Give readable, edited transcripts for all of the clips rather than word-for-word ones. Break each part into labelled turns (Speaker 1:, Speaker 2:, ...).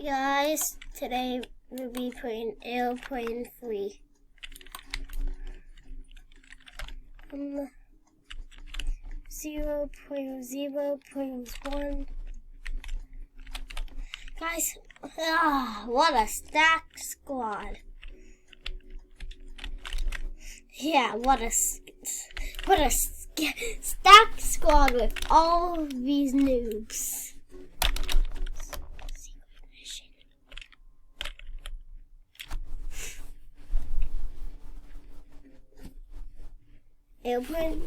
Speaker 1: Guys, today we'll be playing Airplane 3. 0.0.1. Guys, what a stacked squad. Yeah, what a stacked squad with all these noobs. Airplane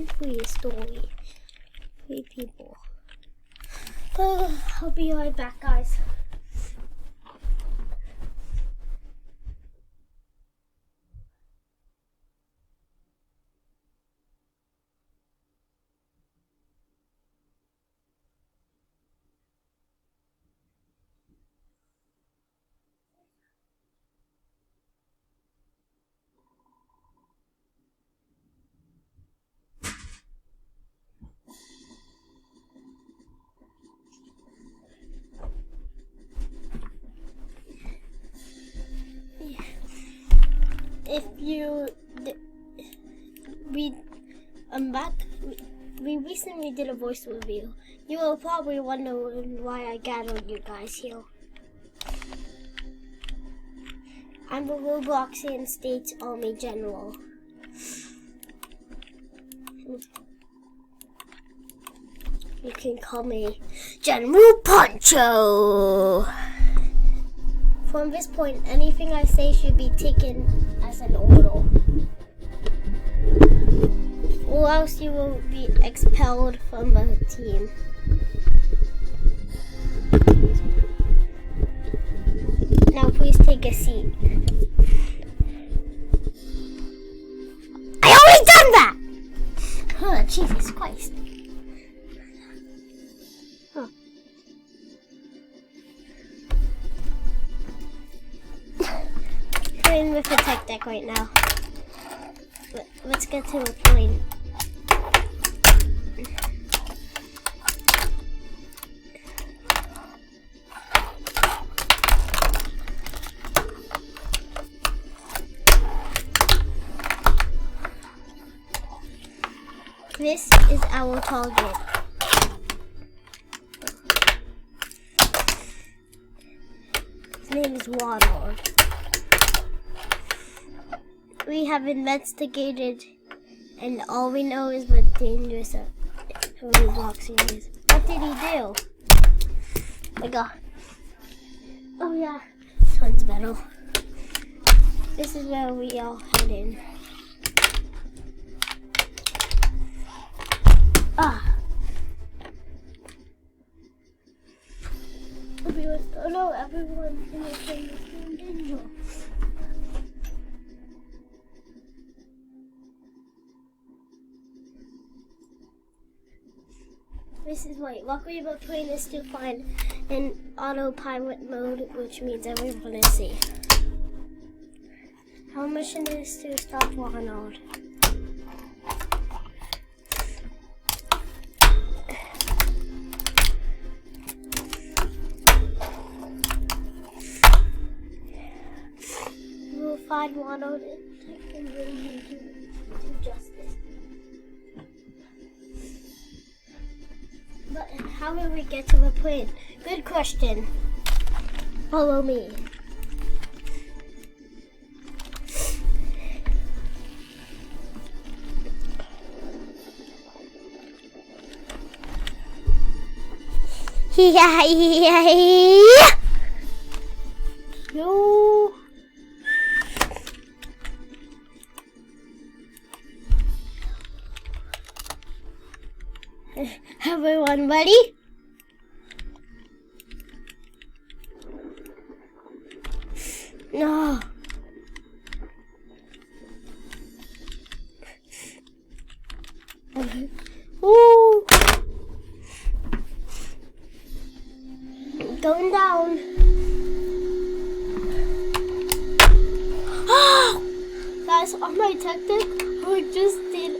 Speaker 1: 3 story. 3 people. I'll be right back, guys. I'm back. We recently did a voice review. You will probably wonder why I gathered you guys here. I'm the Robloxian States Army General. You can call me General Poncho. From this point, anything I say should be taken as an order, or else you will be expelled from the team. Now please take a seat. I already done that! Huh, Jesus Christ. Huh. Playing with the tech deck right now. Let's get to the point. This is our target. His name is Warlord. We have investigated, and all we know is what dangerous Robloxian is. What did he do? My God. Oh yeah, tons battle. This is where we all head in. Everyone in the thing is danger. This is why luckily about playing is to find in autopilot mode, which means everyone is safe. Our mission is to stop Ronald. We'll find Ronald and bring him to justice. But how will we get to the plane? Good question. Follow me. No. Everyone ready? No. Ooh. Going down. Guys, on my tactic, we just did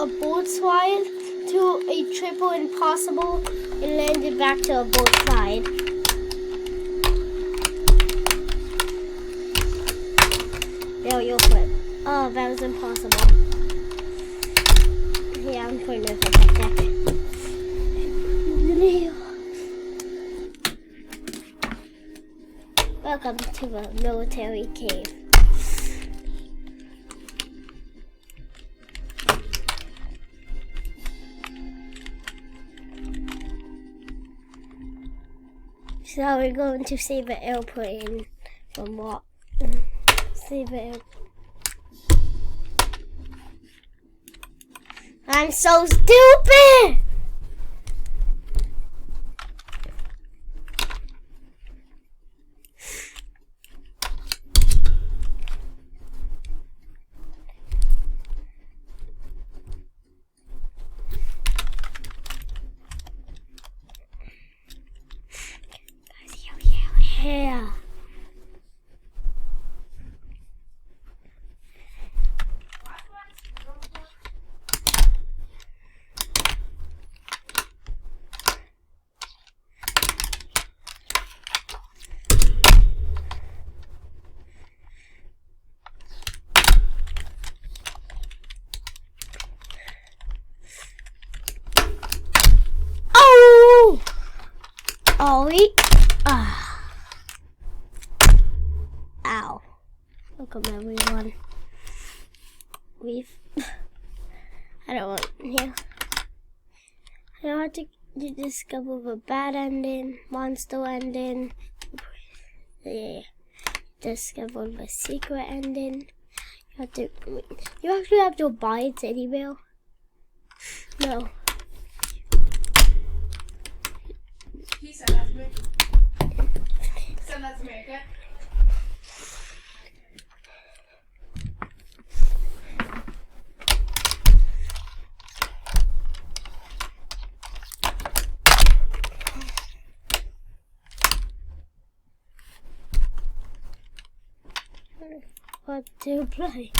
Speaker 1: a board slide to a triple impossible and landed back to a board slide. thought that was impossible. Yeah, I'm putting it like that. Welcome to the military cave. So we're going to save an airplane from what? Save an airplane. I'm so stupid! Yeah. Oh! Ollie. Ow. Welcome everyone. I don't want here. I don't want to discover the bad ending, monster ending. Yeah. Discover the secret ending. You actually have to buy a teddy bear? No.
Speaker 2: He said that's me. Send that to me, okay?
Speaker 1: What to play?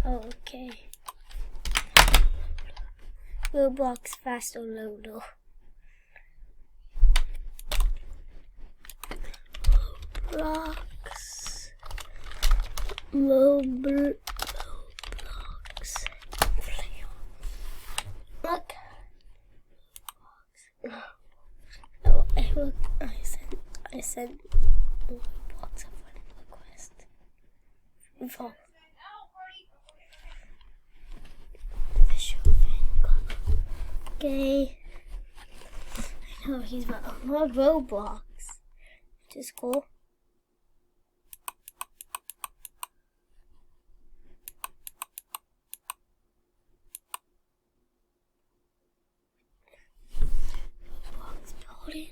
Speaker 1: Okay. Roblox faster loader. Roblox. Roblox. Look. Oh, I sent Roblox a friend request. Before. Okay. I know he's more Roblox, which is cool. Roblox building.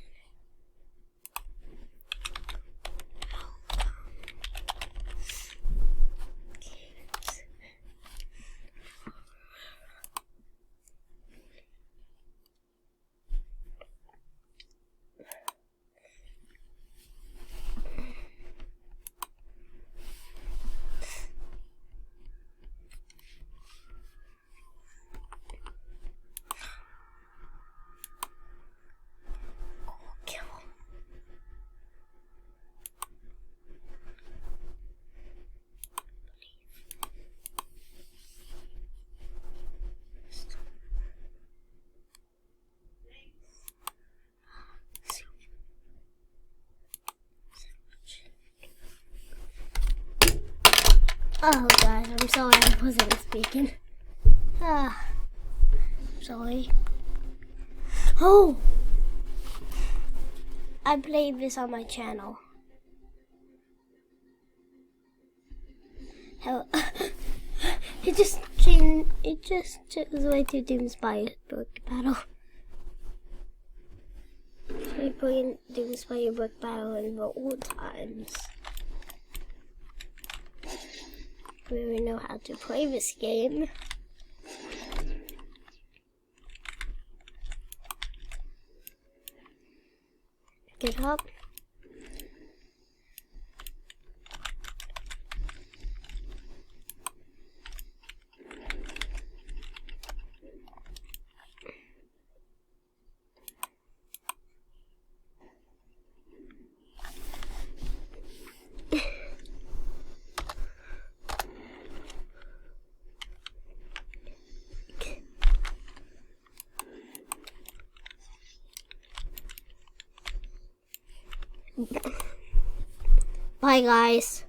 Speaker 1: Oh guys, I'm sorry I wasn't speaking. Sorry. Oh! I played this on my channel. It just changed. it just goes way to Doom Spy book battle. We play Doom Spy book battle in the old times. We really know how to play this game. Get up. Bye, guys.